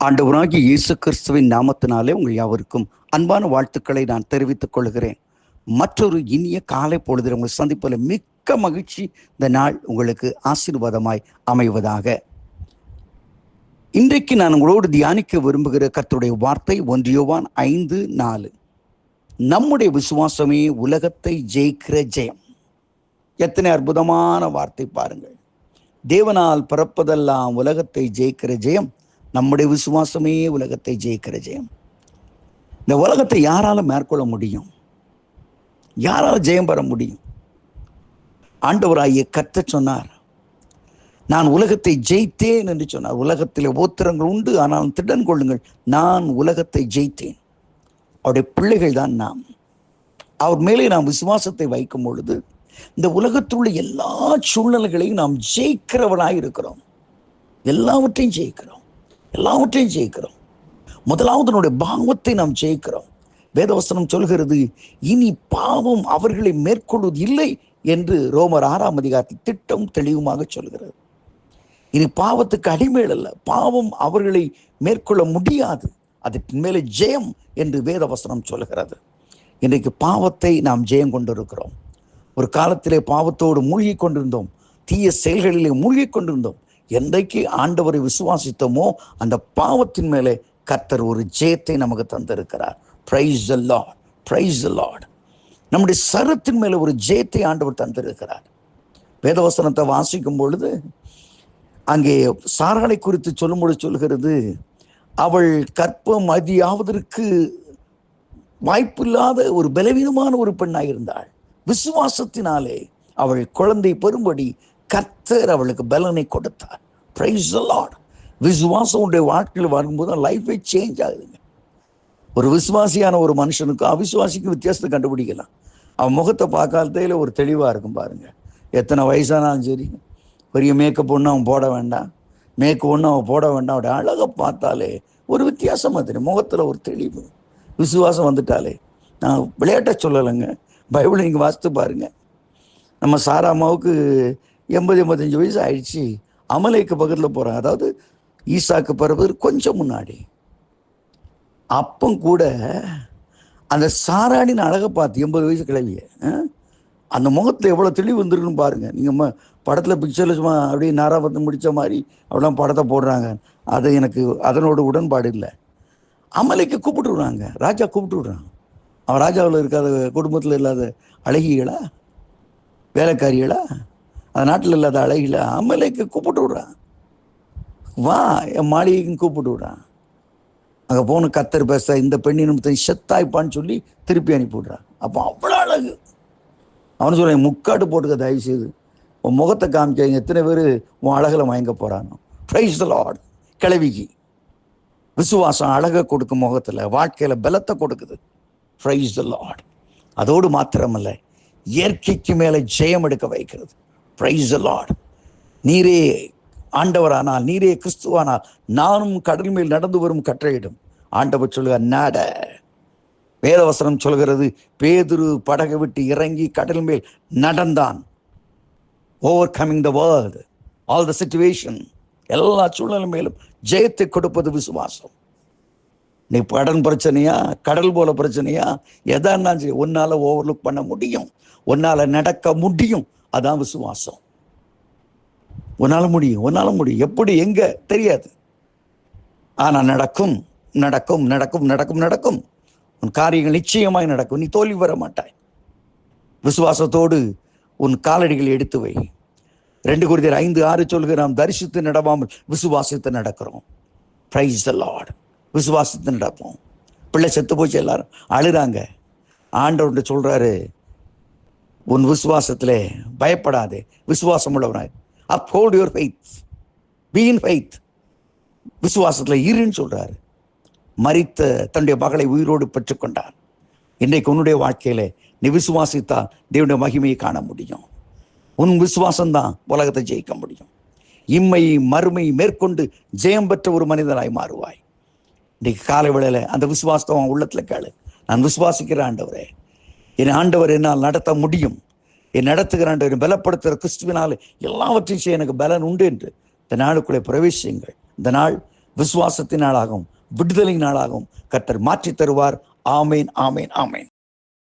ஆண்டவராகிய இயேசு கிறிஸ்துவின் நாமத்தினாலே உங்கள் யாவருக்கும் அன்பான வாழ்த்துக்களை நான் தெரிவித்துக் கொள்கிறேன். மற்றொரு இனிய காலை பொழுதில் உங்களை சந்திப்பதில் மிக்க மகிழ்ச்சி. இந்த நாள் உங்களுக்கு ஆசீர்வாதமாய் அமைவதாக. இன்றைக்கு நான் உங்களோடு தியானிக்க விரும்புகிற கர்த்தருடைய வார்த்தை 1 யோவான் 5:4. நம்முடைய விசுவாசமே உலகத்தை ஜெயிக்கிற ஜெயம். எத்தனை அற்புதமான வார்த்தை பாருங்கள். தேவனால் பிறப்பதெல்லாம் உலகத்தை ஜெயிக்கிற ஜெயம். நம்முடைய விசுவாசமே உலகத்தை ஜெயிக்கிற ஜெயம். இந்த உலகத்தை யாரால மேற்கொள்ள முடியும்? யாரால ஜெயம் பெற முடியும்? ஆண்டவராகிய கர்த்தர் சொன்னார், நான் உலகத்தை ஜெயித்தேன் என்று சொன்னார். உலகத்திலே உபத்திரங்கள் உண்டு, ஆனால் திடன் கொள்ளுங்கள், நான் உலகத்தை ஜெயித்தேன். அவருடைய பிள்ளைகள் தான் நாம். அவர் மேலே நாம் விசுவாசத்தை வைக்கும் பொழுது இந்த உலகத்தில் உள்ள எல்லா சூழ்நிலைகளையும் நாம் ஜெயிக்கிறவனாய் இருக்கிறோம். எல்லாவற்றையும் ஜெயிக்கிறோம். முதலாவது நம்முடைய பாவத்தை நாம் ஜெயிக்கிறோம். வேதவசனம் சொல்கிறது, இனி பாவம் அவர்களை மேற்கொள்வது இல்லை என்று ரோமர் 6ஆம் அதிகாரத்தில் திட்டம் தெளிவுமாக சொல்கிறது. இனி பாவத்துக்கு அடிமைகள் அல்ல, பாவம் அவர்களை மேற்கொள்ள முடியாது, அதற்கு மேலே ஜெயம் என்று வேதவசனம் சொல்கிறது. இன்றைக்கு பாவத்தை நாம் ஜெயம் கொண்டிருக்கிறோம். ஒரு காலத்திலே பாவத்தோடு மூழ்கி கொண்டிருந்தோம், தீய செயல்களிலே மூழ்கி கொண்டிருந்தோம். என்றைக்கு ஆண்டவரை விசுவாசித்தோமோ அந்த பாவத்தின் மேலே கர்த்தர் ஒரு ஜெயத்தை நமக்கு தந்திருக்கிறார். Praise the Lord, praise the Lord. நம்முடைய சரத்தின் மேலே ஒரு ஜெயத்தை ஆண்டவர் தந்திருக்கிறார். வேதவசனத்தை வாசிக்கும் பொழுது அங்கே சாராளை குறித்து சொல்லும்பொழுது சொல்கிறது, அவள் கற்பம் அதியாவதற்கு வாய்ப்பில்லாத ஒரு பலவீனமான ஒரு பெண்ணாக இருந்தாள். விசுவாசத்தினாலே அவள் குழந்தை பெறும்படி கர்த்தர் அவளுக்கு பலனை கொடுத்தார். Praise the Lord. விசுவாசம் உடைய வாழ்க்கையில் வரும்போது லைஃபே சேஞ்ச் ஆகுதுங்க. ஒரு விசுவாசியான ஒரு மனுஷனுக்கும் அவிசுவாசிக்கும் வித்தியாசத்தை கண்டுபிடிக்கலாம். அவன் முகத்தை பார்க்காததையில் ஒரு தெளிவாக இருக்கும் பாருங்க. எத்தனை வயசானாலும் சரி, பெரிய மேக்கப் ஒன்று அவன் போட வேண்டாம், அவன் போட வேண்டாம். அவருடைய அழகை பார்த்தாலே ஒரு வித்தியாசமாக தெரியும், முகத்தில் ஒரு தெளிவு. விசுவாசம் வந்துட்டாலே, நான் விளையாட்ட சொல்லலைங்க, பைபிளை நீங்கள் வாசித்து பாருங்க. நம்ம சாராமாவுக்கு 80-85 வயசு ஆயிடுச்சு. அமலேக்கு பக்கத்தில் போகிறாங்க, அதாவது ஈசாக்கு பிறகு கொஞ்சம் முன்னாடி. அப்பம் கூட அந்த சாராடின் அழகை பார்த்து 80 வயசு கிளவிய அந்த முகத்தில் எவ்வளோ தெளிவு வந்துருக்குன்னு பாருங்க. நீங்கள் படத்தில் பிக்சரில் சும்மா அப்படியே நேராக வந்து முடித்த மாதிரி அவ்வளோ படத்தை போடுறாங்க. அது எனக்கு அதனோட உடன்பாடு இல்லை. அமலைக்கு கூப்பிட்டு விடுறாங்க, ராஜா கூப்பிட்டு விடுறாங்க. அவன் ராஜாவில் இருக்காத, குடும்பத்தில் இல்லாத அழகிகளா, வேலைக்காரிகளா, அந்த நாட்டில் இல்லாத அழகில அமலைக்கு கூப்பிட்டு விடுறான். வா என் மாளிகைக்கும் கூப்பிட்டு விடுறான். அங்கே போன கத்தர் பேச இந்த பெண்ணின் செத்தாய்ப்பான்னு சொல்லி திருப்பி அனுப்பி விடுறான். அப்போ அவ்வளோ அழகு. அவனு சொல்ல, முக்காட்டு போட்டுக்க, தயவு செய்து உன் முகத்தை காமிக்க, எத்தனை பேர் உன் அழகில் மயங்க போகிறானோ. Praise the Lord. கிழவிக்கு விசுவாசம் அழகை கொடுக்கும், முகத்தில் வாழ்க்கையில் பலத்தை கொடுக்குது. Praise the Lord. அதோடு மாத்திரமல்ல, இயற்கைக்கு மேலே ஜெயம் எடுக்க வைக்கிறது. Praise the Lord. நீரே ஆண்டவரானால், நீரே கிறிஸ்துவானால், நானும் கடல் மேல் நடந்து வரும் கட்டளையிடும். ஆண்டவர் சொல்லுவார், நட. வேதவசனம் சொல்கிறது, பேதுரு படகை விட்டு இறங்கி கடல் மேல் நடந்தான். Over coming the world, all the situation, எல்லா சூழ்நிலை மேலும் ஜெயத்தை கொடுப்பது விசுவாசம். நீ கடன் பிரச்சனையா, கடல் போல பிரச்சனையா, எதா இருந்தாலும் சரி, உன்னால ஓவர்லுக் பண்ண முடியும், உன்னால நடக்க முடியும். அதான் விசுவாசம். உன்னால முடியும். எப்படி, எங்க தெரியாது, ஆனா நடக்கும். உன் காரியங்கள் நிச்சயமாய் நடக்கும். நீ தோல்வி வர மாட்டாய். விசுவாசத்தோடு உன் காலடிகளை எடுத்து வை. 2 கொரிந்தியர் 5:6 சொல்கிற, நாம் தரிசித்து நடவாமல் விசுவாசித்து நடக்கிறோம். Praise the Lord. விசுவாசத்தை நடப்போம். பிள்ளை செத்து போச்சு, எல்லாரும் அழுறாங்க. ஆண்டவர் சொல்றாரு, உன் விசுவாசத்திலே பயப்படாதே, விசுவாசம் உள்ளவனாய், uphold your faith, be in faith. விசுவாசத்துல இருன்னு சொல்றாரு. மரித்த தன்னுடைய மகளை உயிரோடு பெற்றுக்கொண்டார். இன்றைக்கு உன்னுடைய வாழ்க்கையில நீ விசுவாசித்தால் தேவனுடைய மகிமையை காண முடியும். உன் விசுவாசம்தான் உலகத்தை ஜெயிக்க முடியும். இம்மை மறுமை மேற்கொண்டு ஜெயம் பெற்ற ஒரு மனிதனாய் மாறுவாய். இன்றைக்கு காலை வேளையில அந்த விசுவாசத்தை உள்ளத்துல கேளு. நான் விசுவாசிக்கிற ஆண்டவரே, என் ஆண்டவர் என்னால் நடத்த முடியும், என் நடத்துகிற ஆண்டவர் பலப்படுத்துகிற கிறிஸ்துவினாலே எல்லாவற்றையும் செய்ய எனக்கு பலன் உண்டு என்று இந்த நாளுக்குள்ளே பிரவேசியுங்கள். இந்த நாள் விசுவாசத்தின் நாளாகவும் விடுதலை நாளாகவும் கர்த்தர் மாற்றி தருவார். ஆமேன், ஆமேன், ஆமேன்.